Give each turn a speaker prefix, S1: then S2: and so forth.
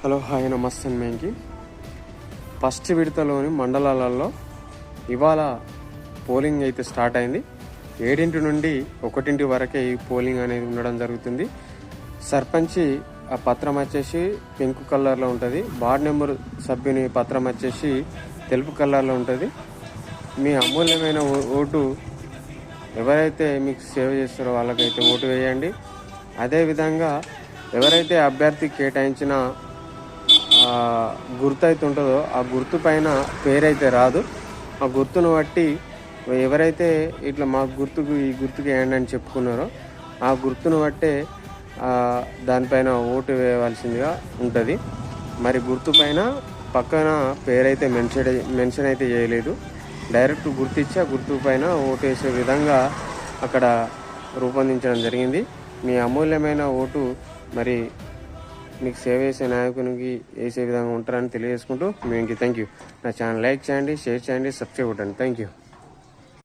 S1: Hello hi నమస్తే మేంకి first విడతలోని మండలాలలో ఇవాళ పోలింగ్ అయితే స్టార్ట్ అయింది. 7 నుండి 1 వరకే ఈ పోలింగ్ అనేది ఉండడం జరుగుతుంది. సర్పంచి ఆ పత్రం వచ్చేసి పింక్ కలర్లో ఉంటుంది. వార్డ్ నెంబర్ సభ్యుని పత్రం వచ్చేసి తెలుపు కలర్లో ఉంటుంది. మీ అమూల్యమైన ఓటు ఎవరైతే మీకు సేవ చేస్తారో వాళ్ళకైతే ఓటు వేయండి. అదేవిధంగా ఎవరైతే అభ్యర్థి కేటాయించిన గుర్తు అయితే ఉంటుందో ఆ గుర్తు పైన పేరైతే రాదు. ఆ గుర్తును బట్టి ఎవరైతే ఇట్లా మా గుర్తుకు ఈ గుర్తుకు వేయండి అని చెప్పుకున్నారో ఆ గుర్తును బట్టే దానిపైన ఓటు వేయవలసిందిగా ఉంటుంది. మరి గుర్తు పైన పక్కన పేరైతే మెన్షన్ అయితే చేయలేదు. డైరెక్ట్ గుర్తిచ్చి ఆ గుర్తు పైన ఓటు వేసే విధంగా అక్కడ రూపొందించడం జరిగింది. మీ అమూల్యమైన ఓటు మరి మీకు సేవ చేసే నాయకునికి వేసే విధంగా ఉంటారని తెలియజేసుకుంటూ మీకు థ్యాంక్ యూ. నా ఛానల్ లైక్ చేయండి, షేర్ చేయండి, సబ్స్క్రైబ్ కొట్టండి. Thank you.